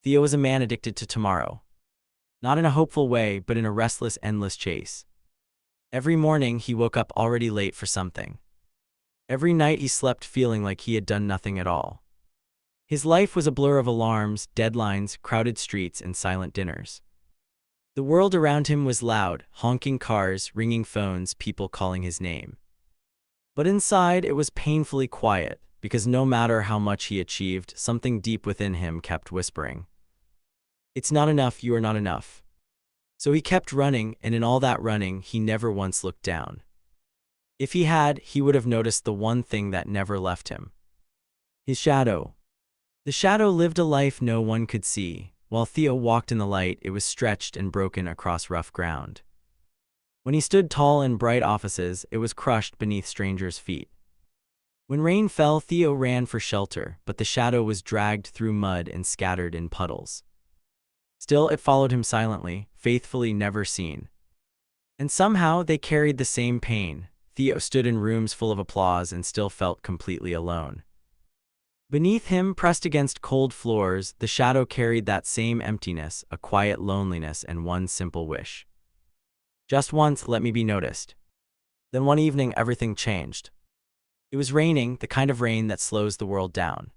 Theo was a man addicted to tomorrow. Not in a hopeful way, but in a restless, endless chase. Every morning, he woke up already late for something. Every night he slept feeling like he had done nothing at all. His life was a blur of alarms, deadlines, crowded streets, and silent dinners. The world around him was loud, honking cars, ringing phones, people calling his name. But inside, it was painfully quiet, because no matter how much he achieved, something deep within him kept whispering, "It's not enough, you are not enough." So he kept running, and in all that running, he never once looked down. If he had, he would have noticed the one thing that never left him: his shadow. The shadow lived a life no one could see. While Theo walked in the light, it was stretched and broken across rough ground. When he stood tall in bright offices, it was crushed beneath strangers' feet. When rain fell, Theo ran for shelter, but the shadow was dragged through mud and scattered in puddles. Still, it followed him silently, faithfully, never seen. And somehow they carried the same pain. Theo stood in rooms full of applause and still felt completely alone. Beneath him, pressed against cold floors, the shadow carried that same emptiness, a quiet loneliness, and one simple wish: just once, let me be noticed. Then one evening, everything changed. It was raining, the kind of rain that slows the world down.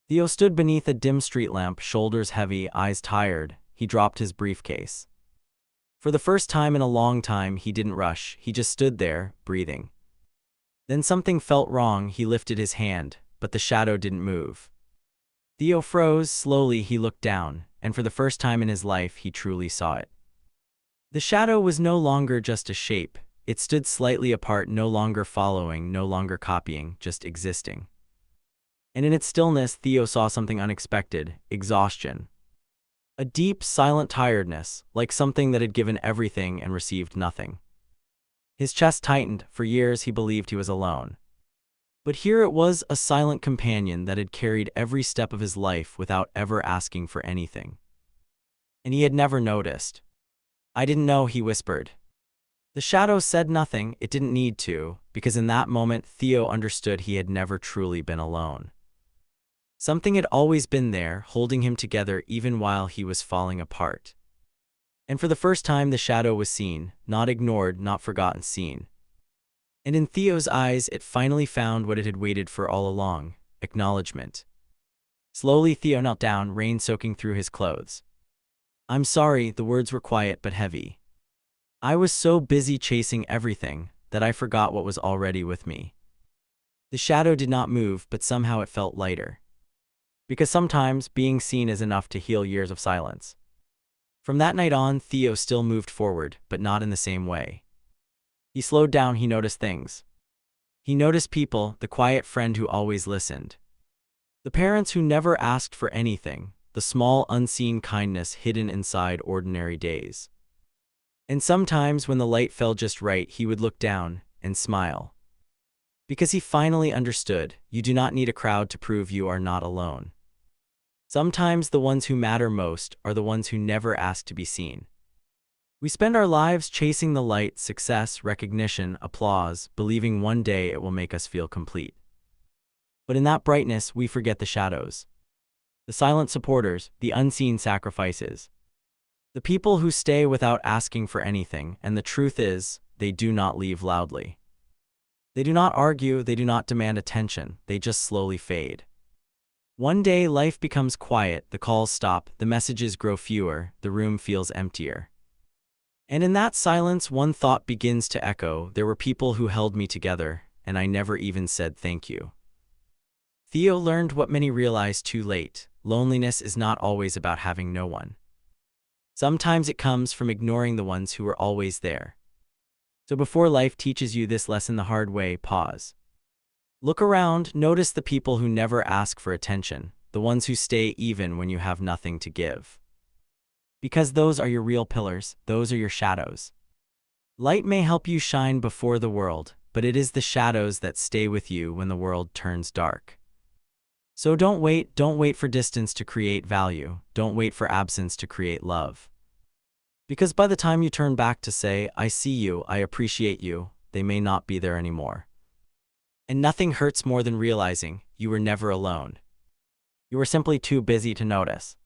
Theo stood beneath a dim street lamp, shoulders heavy, eyes tired. He dropped his briefcase. For the first time in a long time, he didn't rush. He just stood there, breathing. Then something felt wrong. He lifted his hand, but the shadow didn't move. Theo froze. Slowly he looked down, and for the first time in his life, he truly saw it. The shadow was no longer just a shape. It stood slightly apart, no longer following, no longer copying, just existing. And in its stillness, Theo saw something unexpected: exhaustion. A deep, silent tiredness, like something that had given everything and received nothing. His chest tightened. For years he believed he was alone. But here it was, a silent companion that had carried every step of his life without ever asking for anything. And he had never noticed. "I didn't know," he whispered. The shadow said nothing. It didn't need to, because in that moment Theo understood he had never truly been alone. Something had always been there, holding him together even while he was falling apart. And for the first time, the shadow was seen, not ignored, not forgotten, seen. And in Theo's eyes, it finally found what it had waited for all along: acknowledgement. Slowly, Theo knelt down, rain soaking through his clothes. "I'm sorry," the words were quiet but heavy. "I was so busy chasing everything that I forgot what was already with me." The shadow did not move, but somehow it felt lighter. Because sometimes being seen is enough to heal years of silence. From that night on, Theo still moved forward, but not in the same way. He slowed down. He noticed things. He noticed people: the quiet friend who always listened, the parents who never asked for anything, the small, unseen kindness hidden inside ordinary days. And sometimes, when the light fell just right, he would look down and smile. Because he finally understood: you do not need a crowd to prove you are not alone. Sometimes the ones who matter most are the ones who never ask to be seen. We spend our lives chasing the light, success, recognition, applause, believing one day it will make us feel complete. But in that brightness, we forget the shadows. The silent supporters, the unseen sacrifices. The people who stay without asking for anything, and the truth is, they do not leave loudly. They do not argue, they do not demand attention, they just slowly fade. One day life becomes quiet, the calls stop, the messages grow fewer, the room feels emptier. And in that silence, one thought begins to echo: there were people who held me together, and I never even said thank you. Theo learned what many realized too late: loneliness is not always about having no one. Sometimes it comes from ignoring the ones who are always there. So before life teaches you this lesson the hard way, pause. Look around, notice the people who never ask for attention, the ones who stay even when you have nothing to give. Because those are your real pillars, those are your shadows. Light may help you shine before the world, but it is the shadows that stay with you when the world turns dark. So don't wait for distance to create value, don't wait for absence to create love. Because by the time you turn back to say, "I see you, I appreciate you," they may not be there anymore. And nothing hurts more than realizing you were never alone. You were simply too busy to notice.